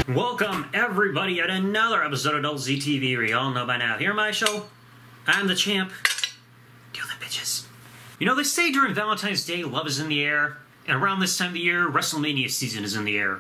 Welcome, everybody, at another episode of TheDoubleZTV, where you all know by now. Here on my show, I'm the champ. Kill the bitches. You know, they say during Valentine's Day, love is in the air, and around this time of the year, Wrestlemania season is in the air.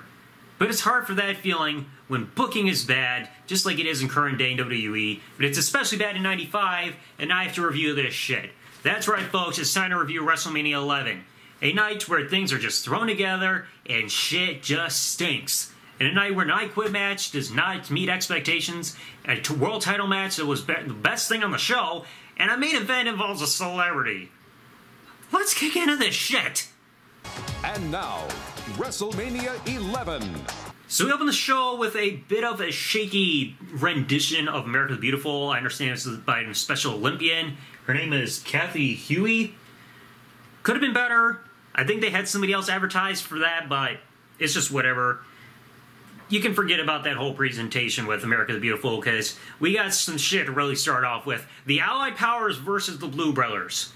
But it's hard for that feeling when booking is bad, just like it is in current day in WWE, but it's especially bad in '95, and I have to review this shit. That's right, folks, it's time to review WrestleMania 11. A night where things are just thrown together, and shit just stinks. And a night where an I Quit match does not meet expectations, a world title match that was the best thing on the show, and a main event involves a celebrity. Let's kick into this shit! And now, WrestleMania 11. So we open the show with a bit of a shaky rendition of America the Beautiful. I understand this is by a Special Olympian. Her name is Kathy Huey. Could have been better. I think they had somebody else advertised for that, but it's just whatever. You can forget about that whole presentation with America the Beautiful, because we got some shit to really start off with. The Allied Powers versus the Blue Brothers.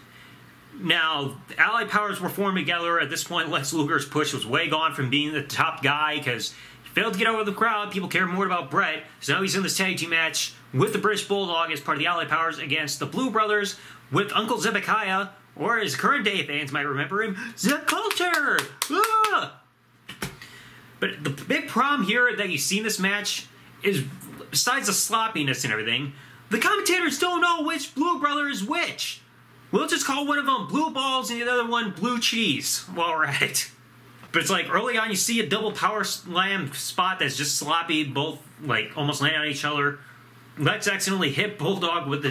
Now, the Allied Powers were formed together. At this point, Lex Luger's push was way gone from being the top guy, because he failed to get over the crowd. People care more about Bret. So now he's in this tag team match with the British Bulldog as part of the Allied Powers against the Blue Brothers with Uncle Zebekiah, or as current day fans might remember him, Zeb Coulter! Ah! But the big problem here that you see in this match is, besides the sloppiness and everything, the commentators don't know which Blue Brother is which. We'll just call one of them Blue Balls and the other one Blue Cheese. Well, right. But it's like, early on you see a double power slam spot that's just sloppy, both like almost land on each other. Lex accidentally hit Bulldog with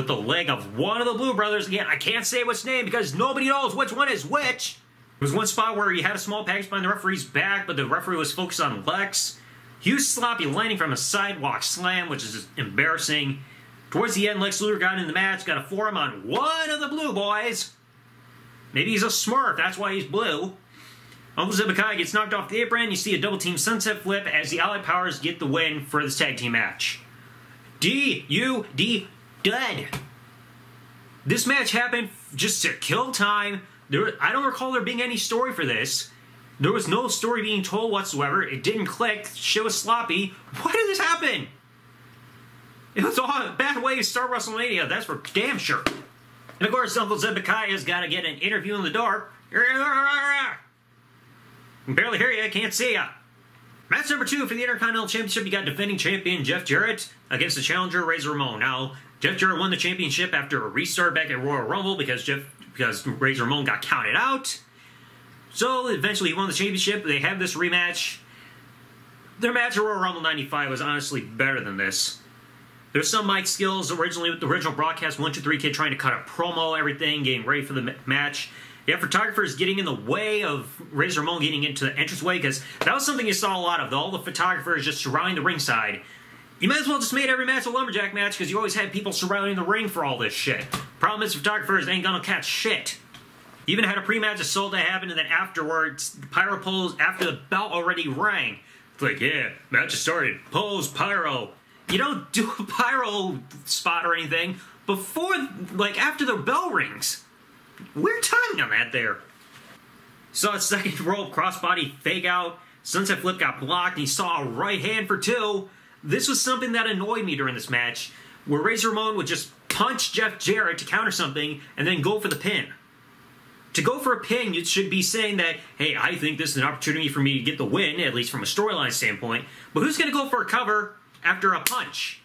the leg of one of the Blue Brothers. Again, I can't say which name because nobody knows which one is which. There was one spot where he had a small package behind the referee's back, but the referee was focused on Lex. Huge sloppy landing from a sidewalk slam, which is just embarrassing. Towards the end, Lex Luger got in the match, got a forearm on one of the Blue Boys. Maybe he's a Smurf, that's why he's blue. Uncle Zebekiah gets knocked off the apron. You see a double team sunset flip as the Allied Powers get the win for this tag team match. D-U-D, dead. This match happened just to kill time. I don't recall there being any story for this. There was no story being told whatsoever. It didn't click. Shit was sloppy. Why did this happen? It was all a bad way to start WrestleMania. That's for damn sure. And of course, Uncle Zebekiah's got to get an interview in the dark. I can barely hear you. I can't see ya. Match number 2 for the Intercontinental Championship. You got defending champion Jeff Jarrett against the challenger Razor Ramon. Now, Jeff Jarrett won the championship after a restart back at Royal Rumble because Razor Ramon got counted out. So eventually he won the championship. They have this rematch. Their match at Royal Rumble 95 was honestly better than this. There's some mic skills originally with the original broadcast. 1, 2, 3 Kid trying to cut a promo, everything, getting ready for the match. You have photographers getting in the way of Razor Ramon getting into the entranceway, because that was something you saw a lot of. All the photographers just surrounding the ringside. You might as well just made every match a lumberjack match, because you always had people surrounding the ring for all this shit. Problem is, photographers ain't gonna catch shit. You even had a pre-match assault that happened, and then afterwards, the pyro pose after the bell already rang. It's like, yeah, match has started. Pose, pyro. You don't do a pyro spot or anything before, like, after the bell rings. Weird timing on that there. Saw a second rope crossbody fake out. Sunset flip got blocked, and he saw a right hand for 2. This was something that annoyed me during this match, where Razor Ramon would just punch Jeff Jarrett to counter something and then go for the pin. To go for a pin, you should be saying that, hey, I think this is an opportunity for me to get the win, at least from a storyline standpoint, but who's going to go for a cover after a punch?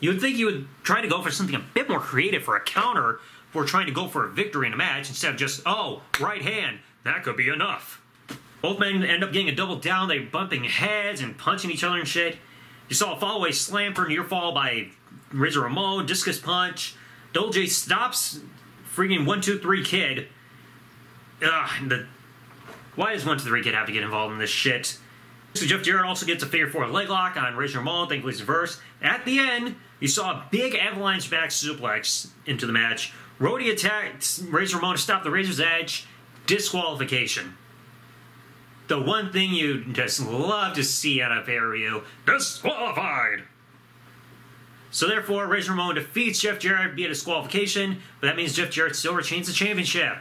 You would think you would try to go for something a bit more creative for a counter before trying to go for a victory in a match instead of just, oh, right hand, that could be enough. Both men end up getting a double down. They're bumping heads and punching each other and shit. You saw a fall-away slam for a near fall by Razor Ramon, discus punch. Double J stops freaking 1, 2, 3 Kid. Why does 1, 2, 3 Kid have to get involved in this shit? So Jeff Jarrett also gets a figure 4 leg lock on Razor Ramon, thankfully it's reversed. At the end, you saw a big avalanche back suplex into the match. Rhodey attacked Razor Ramon to stop the Razor's Edge. Disqualification. The one thing you just love to see out of pay-per-view. Disqualified! So therefore, Razor Ramon defeats Jeff Jarrett via disqualification, but that means Jeff Jarrett still retains the championship.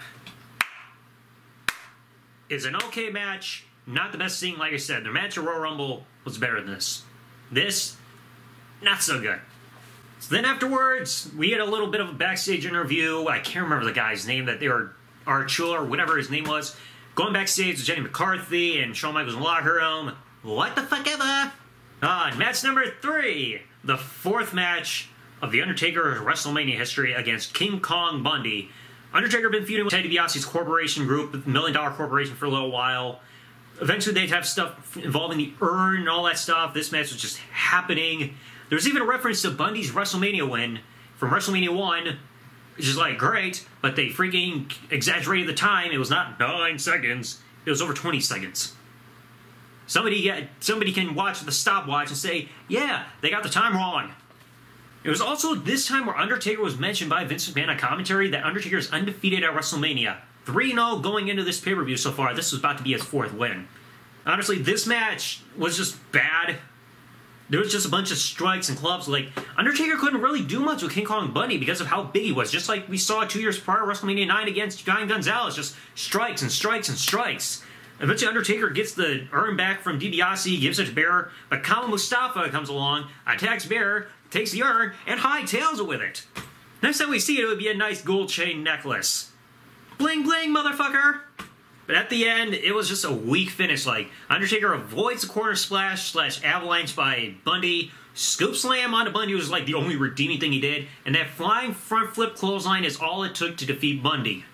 It's an okay match. not the best thing. Like I said, their match at Royal Rumble was better than this. This, not so good. So then afterwards, we had a little bit of a backstage interview. I can't remember the guy's name, that they were Archula or whatever his name was. Going backstage with Jenny McCarthy and Shawn Michaels in the locker room. What the fuck ever? Match number 3. The 4th match of The Undertaker's WrestleMania history against King Kong Bundy. Undertaker had been feuding with Ted DiBiase's corporation group, $1 Million Corporation, for a little while. Eventually they'd have stuff involving the urn and all that stuff. This match was just happening. There's even a reference to Bundy's WrestleMania win from WrestleMania 1, which is like, great, but they freaking exaggerated the time. It was not 9 seconds. It was over 20 seconds. Somebody can watch the stopwatch and say, yeah, they got the time wrong. It was also this time where Undertaker was mentioned by Vince McMahon on commentary that Undertaker is undefeated at WrestleMania. 3-0 going into this pay-per-view so far. This was about to be his 4th win. Honestly, this match was just bad. There was just a bunch of strikes and clubs. Like, Undertaker couldn't really do much with King Kong Bundy because of how big he was. Just like we saw 2 years prior, WrestleMania 9 against Giant Gonzalez. Just strikes and strikes and strikes. Eventually, Undertaker gets the urn back from DiBiase, gives it to Bearer, but Kama Mustafa comes along, attacks Bearer, takes the urn, and hightails it with it. Next time we see it, it would be a nice gold chain necklace. Bling bling, motherfucker! But at the end, it was just a weak finish. Like, Undertaker avoids the corner splash / avalanche by Bundy. Scoop slam onto Bundy was like the only redeeming thing he did. And that flying front flip clothesline is all it took to defeat Bundy.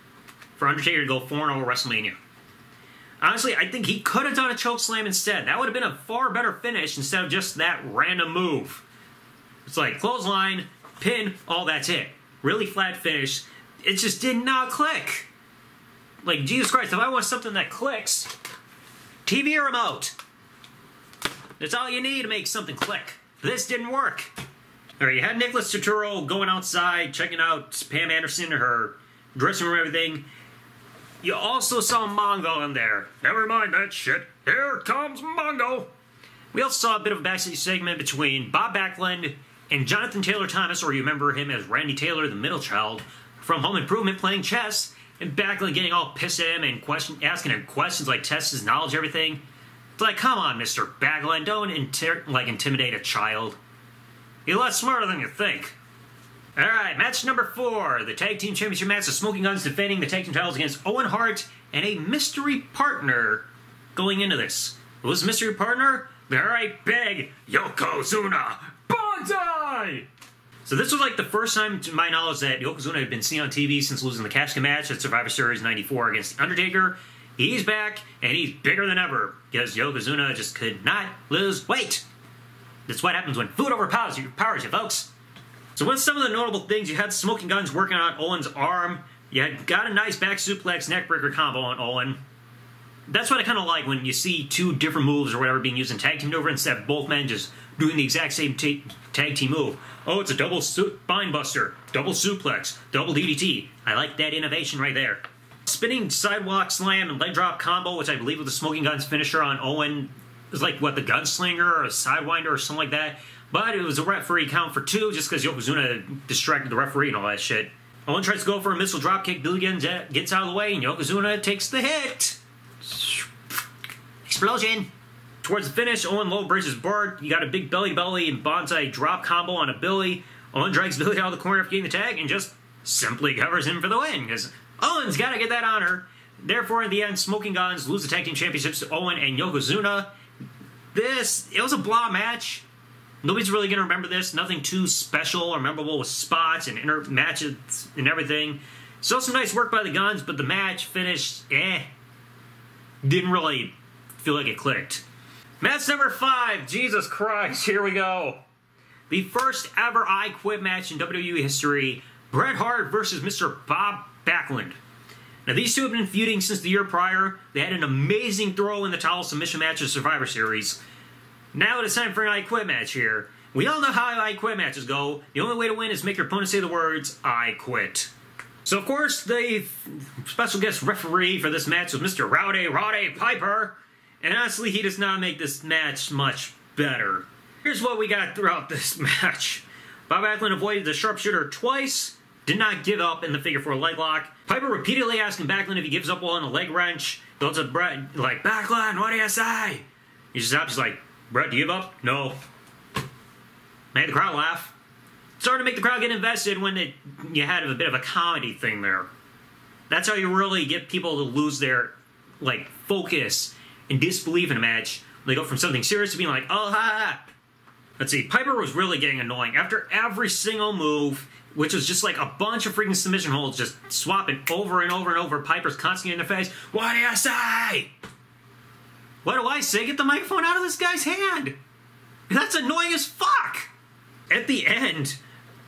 For Undertaker to go 4-0 at WrestleMania. Honestly, I think he could have done a choke slam instead. That would have been a far better finish instead of just that random move. It's like clothesline, pin, all that's it. Really flat finish. It just did not click. Like, Jesus Christ, if I want something that clicks, TV remote. That's all you need to make something click. This didn't work. Alright, you had Nicholas Turturro going outside, checking out Pam Anderson, her dressing room and everything. You also saw Mongo in there. Never mind that shit. Here comes Mongo. We also saw a bit of a backstage segment between Bob Backlund and Jonathan Taylor Thomas, or you remember him as Randy Taylor, the middle child, from Home Improvement, playing chess. And Backlund getting all pissed at him and asking him questions like test his knowledge and everything. It's like, come on, Mr. Backlund, don't intimidate a child. You're a lot smarter than you think. Alright, match number 4. The Tag Team Championship match. The Smoking Guns defending the Tag Team titles against Owen, Hart, and a mystery partner going into this. Who was the mystery partner? The alright big Yokozuna Banzai! So this was like the first time, to my knowledge, that Yokozuna had been seen on TV since losing the casket match at Survivor Series 94 against The Undertaker. He's back, and he's bigger than ever, because Yokozuna just could not lose weight. That's what happens when food overpowers you, folks. So what's some of the notable things? You had Smoking Guns working on Owen's arm. You had got a nice back suplex neckbreaker combo on Owen. That's what I kind of like when you see 2 different moves or whatever being used in tag team over instead of both men just doing the exact same tag team move. Oh, it's a double spine buster, double suplex, double DDT. I like that innovation right there. Spinning sidewalk slam and leg drop combo, which I believe was the Smoking Guns finisher on Owen. It was like, what, the Gunslinger or a Sidewinder or something like that. But it was a referee count for 2 just because Yokozuna distracted the referee and all that shit. Owen tries to go for a missile dropkick. Billy gets out of the way and Yokozuna takes the hit. Explosion. Towards the finish, Owen low bridges Bart. You got a big belly and Banzai drop combo on a Billy. Owen drags Billy out of the corner after getting the tag and just simply covers him for the win because Owen's got to get that honor. Therefore, in the end, Smoking Guns lose the tag team championships to Owen and Yokozuna. It was a blah match. Nobody's really going to remember this. Nothing too special or memorable with spots and matches and everything. Still some nice work by the Guns, but the match finished, didn't really feel like it clicked. Match number 5. Jesus Christ, here we go. The first ever I Quit match in WWE history. Bret Hart versus Mr. Bob Backlund. Now, these two have been feuding since the year prior. They had an amazing throw in the towel submission match of Survivor Series. Now it is time for an I Quit match here. We all know how I Quit matches go. The only way to win is make your opponent say the words, I quit. So, of course, the special guest referee for this match was Mr. Roddy Piper. And honestly, he does not make this match much better. Here's what we got throughout this match. Bob Backlund avoided the sharpshooter twice, did not give up in the figure 4 leg lock. Piper repeatedly asking Backlund if he gives up on a leg wrench. goes to Bret, like, Backlund, what do you say? He just stops, he's like, Bret, do you give up? No. Made the crowd laugh. Started to make the crowd get invested when you had a bit of a comedy thing there. That's how you really get people to lose their, like, focus and disbelief in a match. They go from something serious to being like, oh, ha, ha. Let's see, Piper was really getting annoying. After every single move, which was just like a bunch of freaking submission holds just swapping over and over and over, Piper's constantly in the face. What do you say? What do I say? Get the microphone out of this guy's hand. That's annoying as fuck. At the end,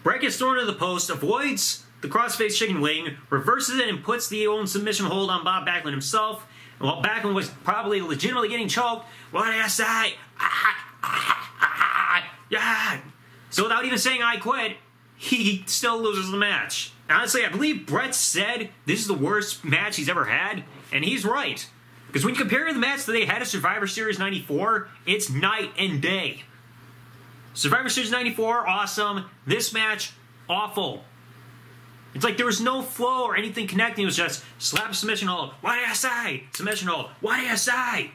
Bret gets thrown into the post, avoids the crossface chicken wing, reverses it, and puts the Owen submission hold on Bob Backlund himself. And while Backlund was probably legitimately getting choked, what do you say? Yeah. So without even saying I quit, he still loses the match. Honestly, I believe Bret said this is the worst match he's ever had, and he's right. Because when you compare the match that they had at Survivor Series 94, it's night and day. Survivor Series 94, awesome. This match, awful. It's like there was no flow or anything connecting. It was just slap submission hold. What do you say? Submission hold. What do you say?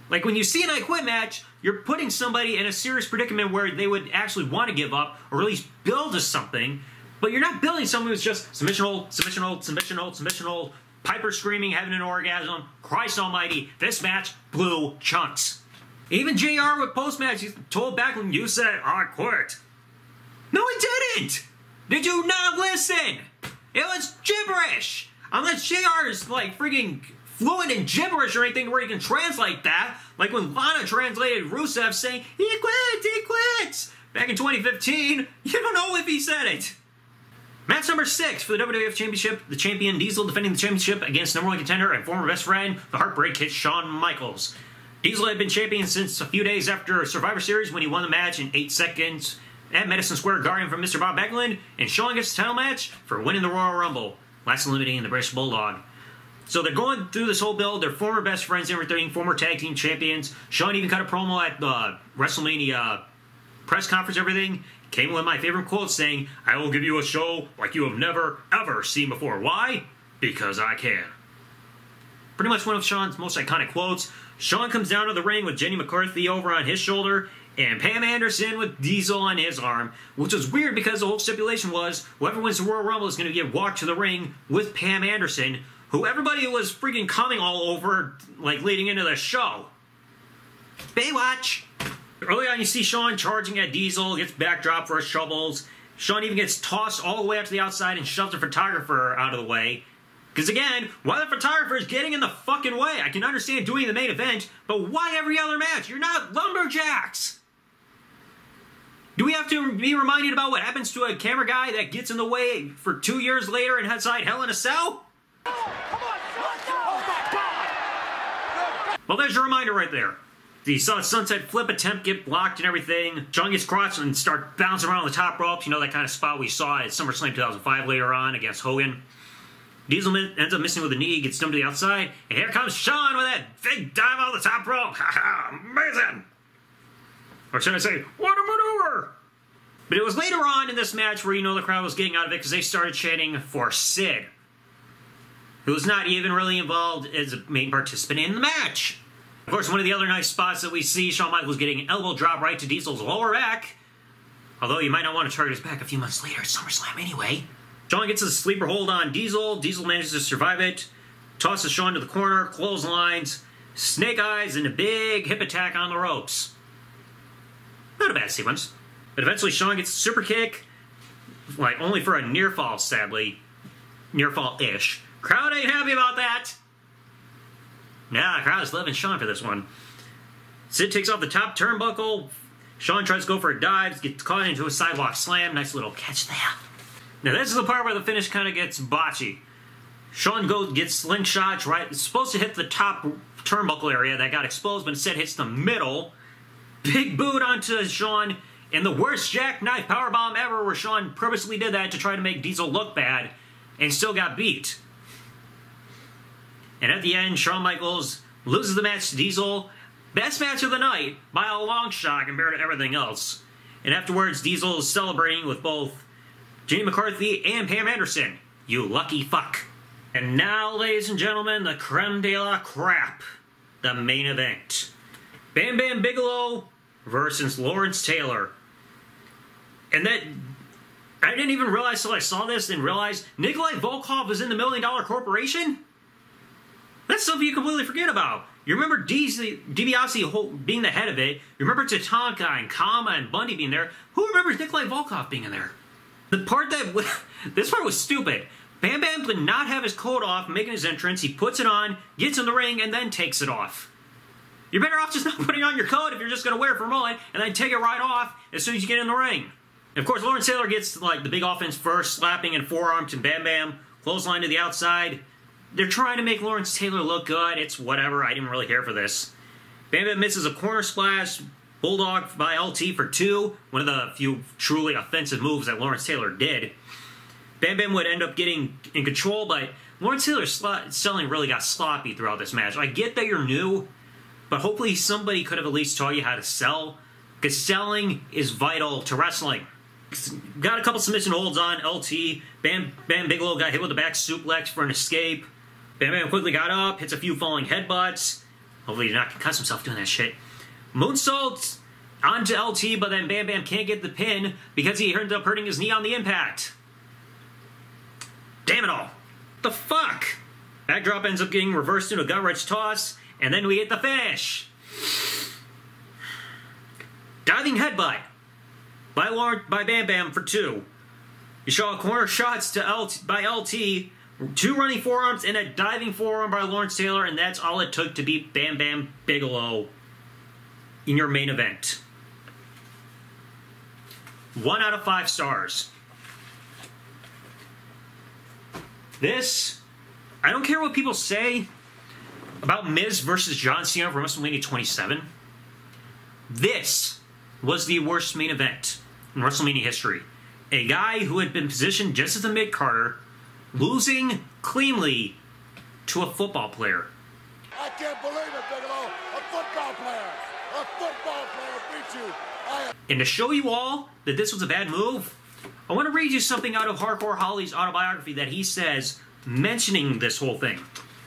Like when you see an I Quit match, you're putting somebody in a serious predicament where they would actually want to give up or at least build to something, but you're not building someone who's just submission hold, submission hold, submission hold, submission hold, Piper screaming, having an orgasm. Christ almighty, this match blew chunks. Even JR with post-match, he told Backlund, you said, I quit. No, he didn't! Did you not listen? It was gibberish! Unless JR is like freaking fluent in gibberish or anything where he can translate that. Like when Lana translated Rusev saying, he quits! Back in 2015, you don't know if he said it. Match number 6 for the WWF Championship. The champion Diesel defending the championship against number 1 contender and former best friend, the Heartbreak Kid Shawn Michaels. Diesel had been champion since a few days after Survivor Series when he won the match in 8 seconds at Madison Square Garden from Mr. Bob Backlund, and Shawn gets the title match for winning the Royal Rumble, last eliminating the British Bulldog. So they're going through this whole build. They're former best friends and everything, former tag team champions. Shawn even cut a promo at the Wrestlemania press conference, everything. Came with my favorite quote saying, I will give you a show like you have never, ever seen before. Why? Because I can. Pretty much one of Shawn's most iconic quotes. Shawn comes down to the ring with Jenny McCarthy over on his shoulder and Pam Anderson with Diesel on his arm, which was weird because the whole stipulation was whoever wins the Royal Rumble is going to get walked to the ring with Pam Anderson, who everybody was freaking coming all over, like, leading into the show. Baywatch! Early on, you see Shawn charging at Diesel, gets backdrop for his shovels. Shawn even gets tossed all the way up to the outside and shoves the photographer out of the way. Because again, why the photographer is getting in the fucking way? I can understand doing the main event, but why every other match? You're not lumberjacks! Do we have to be reminded about what happens to a camera guy that gets in the way for 2 years later and inside Hell in a Cell? Well, there's your reminder right there. You saw the sunset flip attempt get blocked and everything. Shawn gets crotched and start bouncing around the top ropes. You know, that kind of spot we saw at SummerSlam 2005 later on against Hogan. Diesel ends up missing with a knee, gets dumped to the outside, and here comes Shawn with that big dive on the top rope. Ha-ha, amazing! Or should I say, what a maneuver! But it was later on in this match where you know the crowd was getting out of it because they started chanting for Sid, who was not even really involved as a main participant in the match. Of course, one of the other nice spots that we see, Shawn Michaels getting an elbow drop right to Diesel's lower back. Although you might not want to target his back a few months later at SummerSlam anyway. Shawn gets a sleeper hold on Diesel. Diesel manages to survive it. Tosses Shawn to the corner, clotheslines, snake eyes, and a big hip attack on the ropes. Not a bad sequence. But eventually Shawn gets a super kick. Like, only for a near fall, sadly. Near fall-ish. Crowd ain't happy about that. Nah, the crowd is loving Shawn for this one. Sid takes off the top turnbuckle. Shawn tries to go for a dive, gets caught into a sidewalk slam. Nice little catch there. Now this is the part where the finish kind of gets botchy. Shawn gets slingshots right. It's supposed to hit the top turnbuckle area that got exposed, but instead hits the middle. Big boot onto Shawn, and the worst jackknife powerbomb ever, where Shawn purposely did that to try to make Diesel look bad, and still got beat. And at the end, Shawn Michaels loses the match to Diesel. Best match of the night by a long shot compared to everything else. And afterwards, Diesel is celebrating with both Jenny McCarthy and Pam Anderson. You lucky fuck. And now, ladies and gentlemen, the creme de la crap. The main event. Bam Bam Bigelow versus Lawrence Taylor. And that... I didn't even realize till I saw this and realized Nikolai Volkov was in the $1 Million Corporation? That's something you completely forget about. You remember DiBiase being the head of it. You remember Tatanka and Kama and Bundy being there. Who remembers Nikolai Volkov being in there? The part that... this part was stupid. Bam Bam did not have his coat off making his entrance. He puts it on, gets in the ring, and then takes it off. You're better off just not putting on your coat if you're just going to wear it for a moment, and then take it right off as soon as you get in the ring. And of course, Lawrence Taylor gets like the big offense first, slapping and forearm to Bam Bam, clothesline to the outside. They're trying to make Lawrence Taylor look good. It's whatever. I didn't really care for this. Bam Bam misses a corner splash, bulldog by LT for 2. One of the few truly offensive moves that Lawrence Taylor did. Bam Bam would end up getting in control, but Lawrence Taylor's selling really got sloppy throughout this match. I get that you're new, but hopefully somebody could have at least taught you how to sell, because selling is vital to wrestling. Got a couple submission holds on LT. Bam Bigelow got hit with a back suplex for an escape. Bam Bam quickly got up, hits a few falling headbutts. Hopefully he did not concuss himself doing that shit. Moonsault onto LT, but then Bam Bam can't get the pin because he ended up hurting his knee on the impact. Damn it all. The fuck? Backdrop ends up getting reversed into a gut-wrench toss, and then we get the finish. Diving headbutt by Bam Bam for 2. You saw corner shots by LT, 2 running forearms, and a diving forearm by Lawrence Taylor, and that's all it took to beat Bam Bam Bigelow in your main event. 1 out of 5 stars. This, I don't care what people say about Miz versus John Cena from WrestleMania 27. This was the worst main event in WrestleMania history. A guy who had been positioned just as a mid-carder, losing cleanly to a football player. I can't believe it, Bigelow. A football player. A football player beat you. And to show you all that this was a bad move, I want to read you something out of Hardcore Holly's autobiography that he says, mentioning this whole thing.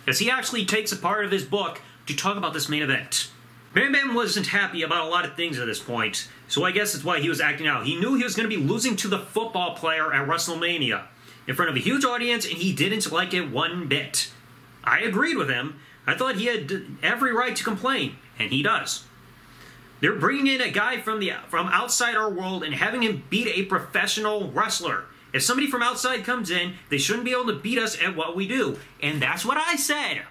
Because he actually takes a part of his book to talk about this main event. Bam Bam wasn't happy about a lot of things at this point, so I guess that's why he was acting out. He knew he was going to be losing to the football player at WrestleMania in front of a huge audience, and he didn't like it one bit. I agreed with him. I thought he had every right to complain, and he does. They're bringing in a guy from outside our world and having him beat a professional wrestler. If somebody from outside comes in, they shouldn't be able to beat us at what we do. And that's what I said.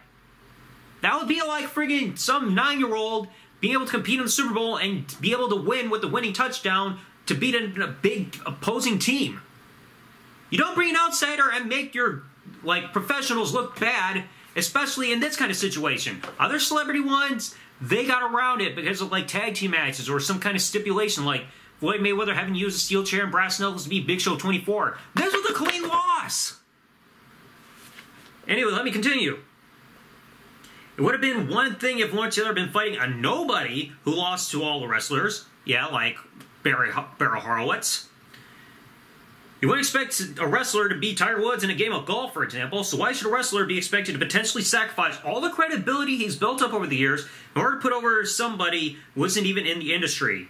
That would be like friggin' some 9-year-old being able to compete in the Super Bowl and be able to win with the winning touchdown to beat a big opposing team. You don't bring an outsider and make your professionals look bad, especially in this kind of situation. Other celebrity ones, they got around it because of tag team matches or some kind of stipulation like Floyd Mayweather having used a steel chair and brass knuckles to beat Big Show 24. This was a clean loss. Anyway, let me continue. It would have been one thing if Lawrence Taylor had been fighting a nobody who lost to all the wrestlers. Yeah, like Barry Horowitz. You wouldn't expect a wrestler to beat Tiger Woods in a game of golf, for example, so why should a wrestler be expected to potentially sacrifice all the credibility he's built up over the years in order to put over somebody who isn't even in the industry?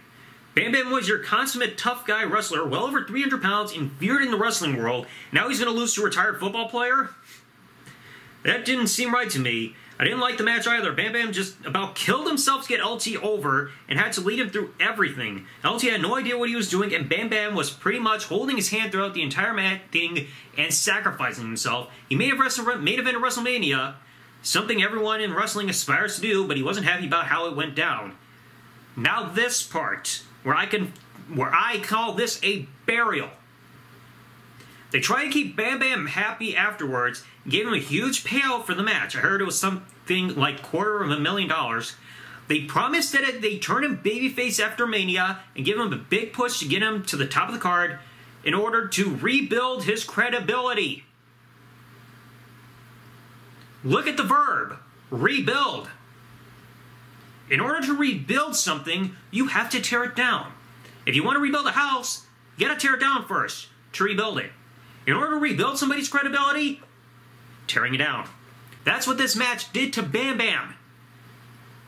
Bam Bam was your consummate tough guy wrestler, well over 300 pounds, and feared in the wrestling world. Now he's going to lose to a retired football player? That didn't seem right to me. I didn't like the match either. Bam Bam just about killed himself to get LT over and had to lead him through everything. LT had no idea what he was doing, and Bam Bam was pretty much holding his hand throughout the entire thing and sacrificing himself. He may have main event at WrestleMania, something everyone in wrestling aspires to do, but he wasn't happy about how it went down. Now this part, where I call this a burial. They tried to keep Bam Bam happy afterwards, gave him a huge payout for the match. I heard it was something like $250,000. They promised that they turn him babyface after Mania and give him a big push to get him to the top of the card in order to rebuild his credibility. Look at the verb, rebuild. In order to rebuild something, you have to tear it down. If you want to rebuild a house, you got to tear it down first to rebuild it. In order to rebuild somebody's credibility, tearing it down. That's what this match did to Bam Bam.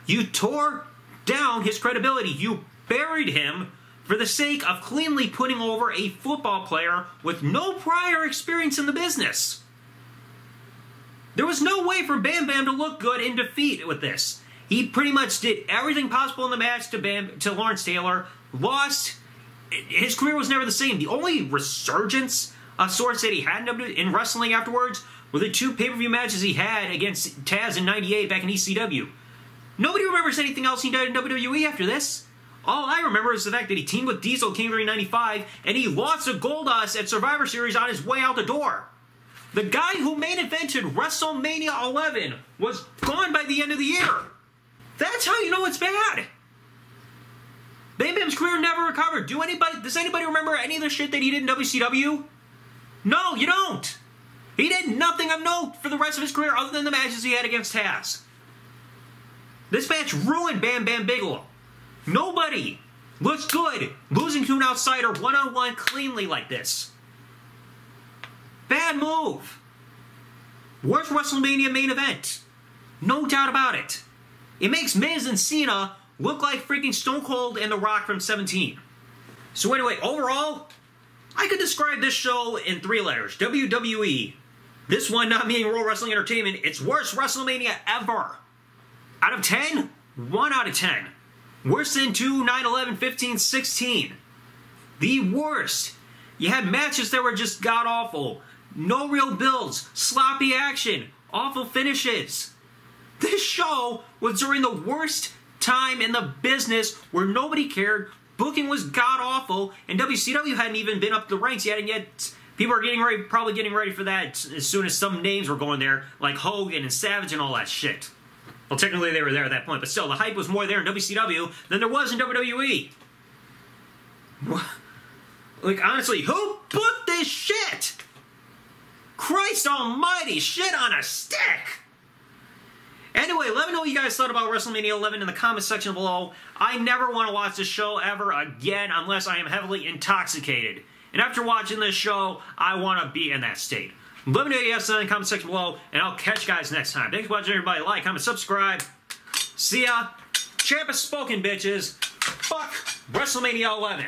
You tore down his credibility. You buried him for the sake of cleanly putting over a football player with no prior experience in the business. There was no way for Bam Bam to look good in defeat with this. He pretty much did everything possible in the match to Lawrence Taylor, lost. His career was never the same. The only resurgence of sorts that he had in wrestling afterwards were the 2 pay-per-view matches he had against Taz in '98 back in ECW. Nobody remembers anything else he did in WWE after this. All I remember is the fact that he teamed with Diesel King of the Ring '95 and he lost to Goldust at Survivor Series on his way out the door. The guy who main evented WrestleMania 11 was gone by the end of the year. That's how you know it's bad. Bam Bam's career never recovered. Does anybody remember any of the shit that he did in WCW? No, you don't. He did nothing of note for the rest of his career other than the matches he had against Taz. This match ruined Bam Bam Bigelow. Nobody looks good losing to an outsider one-on-one cleanly like this. Bad move. Worst WrestleMania main event. No doubt about it. It makes Miz and Cena look like freaking Stone Cold and The Rock from 17. So anyway, overall, I could describe this show in 3 letters. WWE. This one not meaning World Wrestling Entertainment. It's worst WrestleMania ever. Out of 10, 1 out of 10. Worse than 2, 9, 11, 15, 16. The worst. You had matches that were just god-awful. No real builds. Sloppy action. Awful finishes. This show was during the worst time in the business where nobody cared. Booking was god-awful. And WCW hadn't even been up the ranks yet. And yet people are probably getting ready for that as soon as some names were going there. Like Hogan and Savage and all that shit. Well, technically they were there at that point. But still, the hype was more there in WCW than there was in WWE. Like, honestly, who booked this shit? Christ almighty, shit on a stick! Anyway, let me know what you guys thought about WrestleMania 11 in the comment section below. I never want to watch this show ever again unless I am heavily intoxicated. And after watching this show, I want to be in that state. Let me know what you guys thought in the comment section below, and I'll catch you guys next time. Thanks for watching, everybody. Like, comment, subscribe. See ya. Champ has spoken, bitches. Fuck WrestleMania 11.